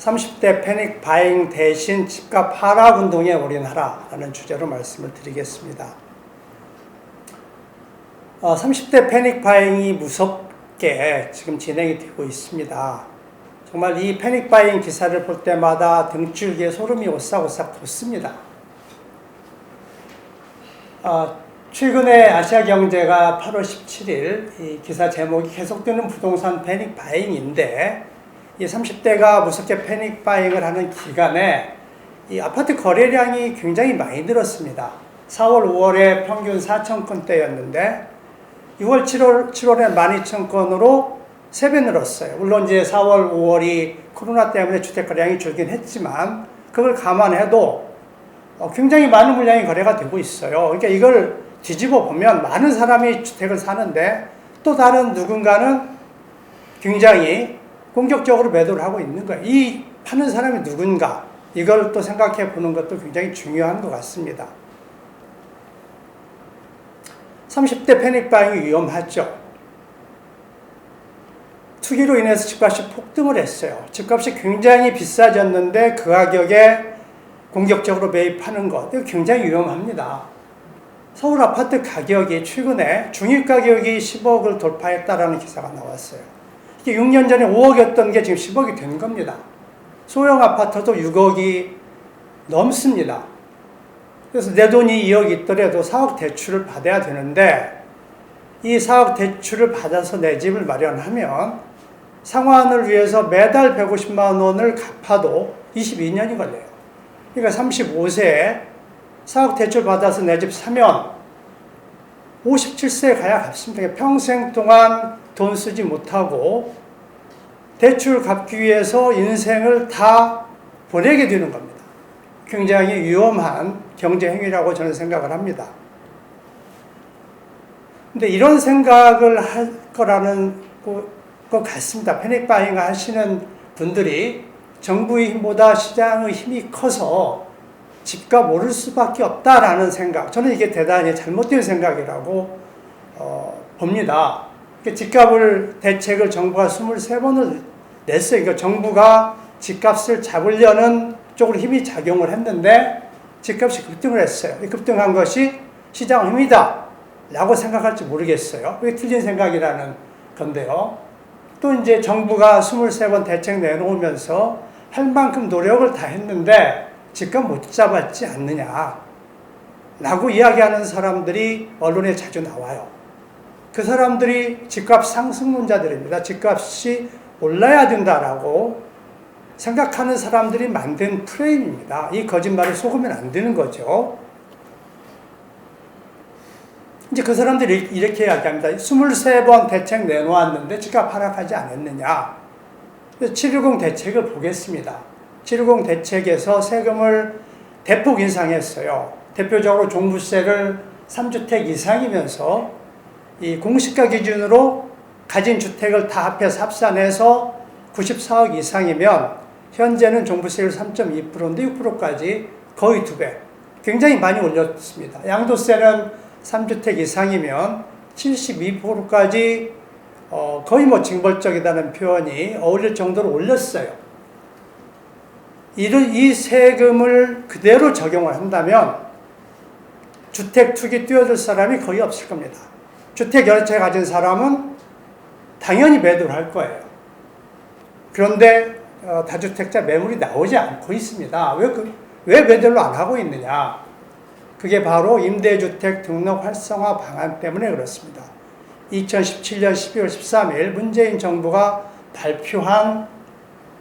30대 패닉 바잉 대신 집값 하락 운동에 올인하라라는 주제로 말씀을 드리겠습니다. 30대 패닉 바잉이 무섭게 지금 진행이 되고 있습니다. 정말 이 패닉 바잉 기사를 볼 때마다 등줄기에 소름이 오싹오싹 돋습니다. 최근에 아시아경제가 8월 17일 이 기사 제목이 계속되는 부동산 패닉 바잉인데, 이 30대가 무섭게 패닉 바잉을 하는 기간에 이 아파트 거래량이 굉장히 많이 늘었습니다. 4월, 5월에 평균 4,000건대였는데 6월, 7월에 12,000건으로 3배 늘었어요. 물론 이제 4월, 5월이 코로나 때문에 주택 거래량이 줄긴 했지만 그걸 감안해도 굉장히 많은 물량이 거래가 되고 있어요. 그러니까 이걸 뒤집어 보면 많은 사람이 주택을 사는데 또 다른 누군가는 굉장히 공격적으로 매도를 하고 있는 거예요. 이 파는 사람이 누군가, 이걸 또 생각해 보는 것도 굉장히 중요한 것 같습니다. 30대 패닉 바잉이 위험하죠. 투기로 인해서 집값이 폭등을 했어요. 집값이 굉장히 비싸졌는데 그 가격에 공격적으로 매입하는 것, 이거 굉장히 위험합니다. 서울 아파트 가격이 최근에 중위 가격이 10억을 돌파했다라는 기사가 나왔어요. 이게 6년 전에 5억이었던 게 지금 10억이 된 겁니다. 소형 아파트도 6억이 넘습니다. 그래서 내 돈이 2억 있더라도 4억 대출을 받아야 되는데, 이 4억 대출을 받아서 내 집을 마련하면 상환을 위해서 매달 150만 원을 갚아도 22년이 걸려요. 그러니까 35세에 4억 대출 받아서 내 집 사면 57세에 가야 갚습니다. 평생 동안 돈 쓰지 못하고 대출 갚기 위해서 인생을 다 보내게 되는 겁니다. 굉장히 위험한 경제 행위라고 저는 생각을 합니다. 근데 이런 생각을 할 거라는 것 같습니다. 패닉 바잉 하시는 분들이 정부의 힘보다 시장의 힘이 커서 집값 오를 수밖에 없다라는 생각, 저는 이게 대단히 잘못된 생각이라고 봅니다. 집값을 대책을 정부가 23번을 냈어요. 그러니까 정부가 집값을 잡으려는 쪽으로 힘이 작용을 했는데 집값이 급등을 했어요. 급등한 것이 시장 힘이다 라고 생각할지 모르겠어요. 그게 틀린 생각이라는 건데요. 또 이제 정부가 23번 대책 내놓으면서 할 만큼 노력을 다 했는데 집값 못 잡았지 않느냐 라고 이야기하는 사람들이 언론에 자주 나와요. 그 사람들이 집값 상승론자들입니다. 집값이 올라야 된다라고 생각하는 사람들이 만든 프레임입니다. 이 거짓말을 속으면 안 되는 거죠. 이제 그 사람들이 이렇게 이야기합니다. 23번 대책 내놓았는데 집값 하락하지 않았느냐. 710 대책을 보겠습니다. 710 대책에서 세금을 대폭 인상했어요. 대표적으로 종부세를 3주택 이상이면서 이 공시가 기준으로 가진 주택을 다 합해서 합산해서 94억 이상이면 현재는 종부세율 3.2%인데 6%까지 거의 2배. 굉장히 많이 올렸습니다. 양도세는 3주택 이상이면 72%까지 거의 징벌적이다는 표현이 어울릴 정도로 올렸어요. 이 세금을 그대로 적용을 한다면 주택 투기 뛰어들 사람이 거의 없을 겁니다. 주택 여러 채 가진 사람은 당연히 매도를 할 거예요. 그런데 다주택자 매물이 나오지 않고 있습니다. 왜 매도를 안 하고 있느냐? 그게 바로 임대주택 등록 활성화 방안 때문에 그렇습니다. 2017년 12월 13일 문재인 정부가 발표한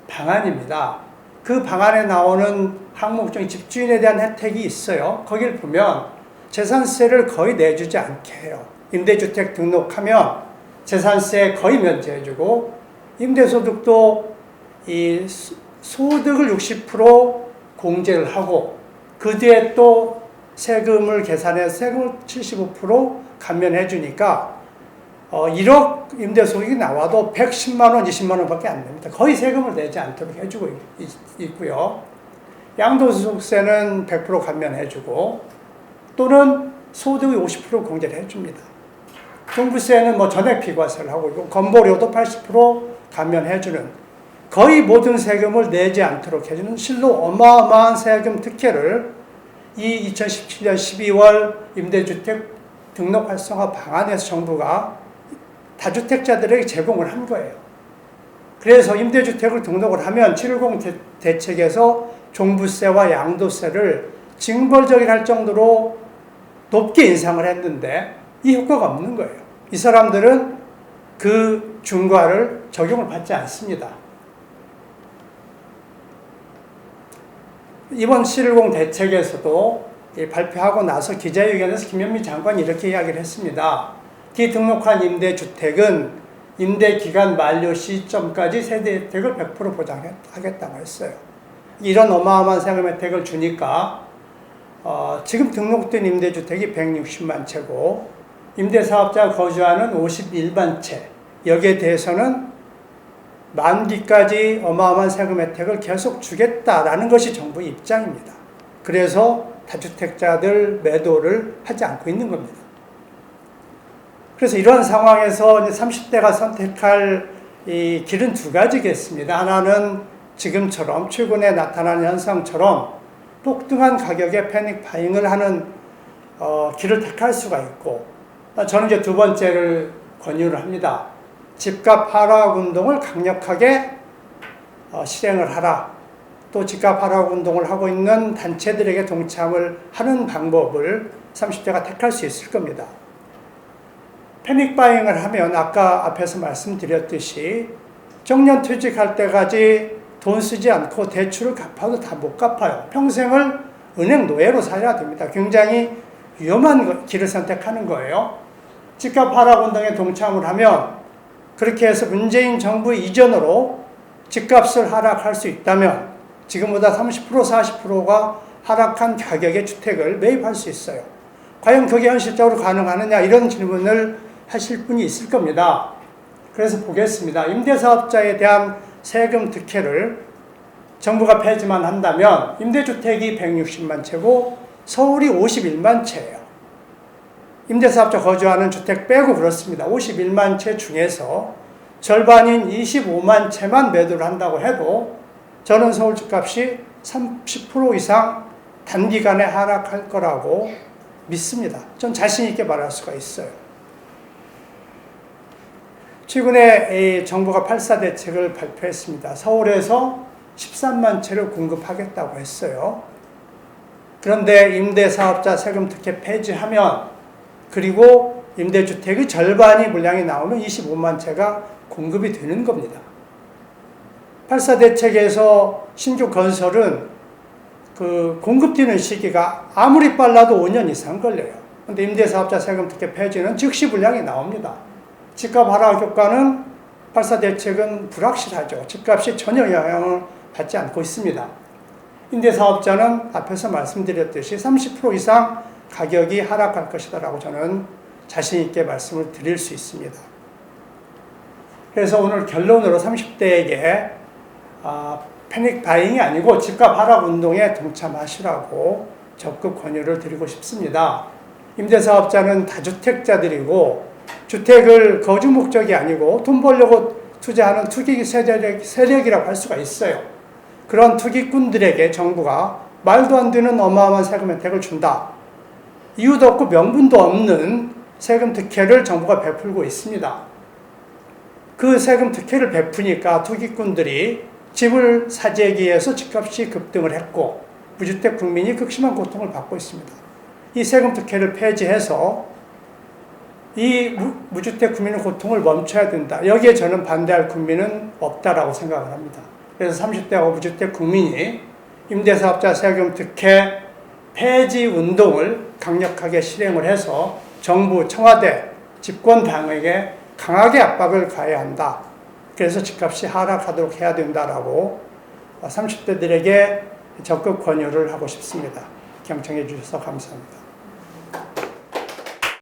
방안입니다. 그 방안에 나오는 항목 중에 집주인에 대한 혜택이 있어요. 거기를 보면 재산세를 거의 내주지 않게 해요. 임대주택 등록하면 재산세 거의 면제해주고, 임대소득도 이 소득을 60% 공제를 하고, 그 뒤에 또 세금을 계산해서 세금을 75% 감면해주니까 1억 임대소득이 나와도 110만 원, 20만 원밖에 안 됩니다. 거의 세금을 내지 않도록 해주고 있고요. 양도소득세는 100% 감면해주고, 또는 소득의 50% 공제를 해줍니다. 종부세는 전액 비과세를 하고 있고, 건보료도 80% 감면해주는 거의 모든 세금을 내지 않도록 해주는 실로 어마어마한 세금 특혜를 이 2017년 12월 임대주택 등록 활성화 방안에서 정부가 다주택자들에게 제공을 한 거예요. 그래서 임대주택을 등록을 하면 710 대책에서 종부세와 양도세를 징벌적이 할 정도로 높게 인상을 했는데 이 효과가 없는 거예요. 이 사람들은 그 중과를 적용을 받지 않습니다. 이번 710 대책에서도 발표하고 나서 기자회견에서 김현미 장관이 이렇게 이야기를 했습니다. 기등록한 임대주택은 임대기간 만료 시점까지 세대 혜택을 100% 보장하겠다고 했어요. 이런 어마어마한 세금 혜택을 주니까 지금 등록된 임대주택이 160만 채고 임대사업자가 거주하는 51만 채, 여기에 대해서는 만기까지 어마어마한 세금 혜택을 계속 주겠다라는 것이 정부의 입장입니다. 그래서 다주택자들 매도를 하지 않고 있는 겁니다. 그래서 이런 상황에서 30대가 선택할 이 길은 두 가지겠습니다. 하나는 지금처럼 최근에 나타나는 현상처럼 폭등한 가격에 패닉 바잉을 하는 길을 택할 수가 있고, 저는 이제 두 번째를 권유를 합니다. 집값 하락 운동을 강력하게 실행을 하라. 또 집값 하락 운동을 하고 있는 단체들에게 동참을 하는 방법을 30대가 택할 수 있을 겁니다. 패닉 바잉을 하면 아까 앞에서 말씀드렸듯이 정년 퇴직할 때까지 돈 쓰지 않고 대출을 갚아도 다 못 갚아요. 평생을 은행 노예로 살아야 됩니다. 굉장히 위험한 길을 선택하는 거예요. 집값 하락 운동에 동참을 하면 그렇게 해서 문재인 정부 이전으로 집값을 하락할 수 있다면 지금보다 30% 40%가 하락한 가격의 주택을 매입할 수 있어요. 과연 그게 현실적으로 가능하느냐 이런 질문을 하실 분이 있을 겁니다. 그래서 보겠습니다. 임대사업자에 대한 세금 특혜를 정부가 폐지만 한다면 임대주택이 160만 채고 서울이 51만 채예요. 임대사업자 거주하는 주택 빼고 그렇습니다. 51만 채 중에서 절반인 25만 채만 매도를 한다고 해도 저는 서울 집값이 30% 이상 단기간에 하락할 거라고 믿습니다. 전 자신 있게 말할 수가 있어요. 최근에 정부가 8.4 대책을 발표했습니다. 서울에서 13만 채를 공급하겠다고 했어요. 그런데 임대사업자 세금 특혜 폐지하면 그리고 임대주택의 절반이 물량이 나오면 25만 채가 공급이 되는 겁니다. 8.4 대책에서 신규 건설은 그 공급되는 시기가 아무리 빨라도 5년 이상 걸려요. 그런데 임대사업자 세금 특혜 폐지는 즉시 물량이 나옵니다. 집값 하락 효과는 8.4 대책은 불확실하죠. 집값이 전혀 영향을 받지 않고 있습니다. 임대사업자는 앞에서 말씀드렸듯이 30% 이상 가격이 하락할 것이다라고 저는 자신 있게 말씀을 드릴 수 있습니다. 그래서 오늘 결론으로 30대에게 패닉 바잉이 아니고 집값 하락 운동에 동참하시라고 적극 권유를 드리고 싶습니다. 임대사업자는 다주택자들이고 주택을 거주 목적이 아니고 돈 벌려고 투자하는 투기 세력이라고 할 수가 있어요. 그런 투기꾼들에게 정부가 말도 안 되는 어마어마한 세금 혜택을 준다. 이유도 없고 명분도 없는 세금 특혜를 정부가 베풀고 있습니다. 그 세금 특혜를 베푸니까 투기꾼들이 집을 사재기 위해서 집값이 급등을 했고 무주택 국민이 극심한 고통을 받고 있습니다. 이 세금 특혜를 폐지해서 이 무주택 국민의 고통을 멈춰야 된다. 여기에 저는 반대할 국민은 없다라고 생각을 합니다. 그래서 30대 무주택 국민이 임대사업자 세금 특혜 폐지 운동을 강력하게 실행을 해서 정부, 청와대, 집권당에게 강하게 압박을 가해야 한다. 그래서 집값이 하락하도록 해야 된다라고 30대들에게 적극 권유를 하고 싶습니다. 경청해 주셔서 감사합니다.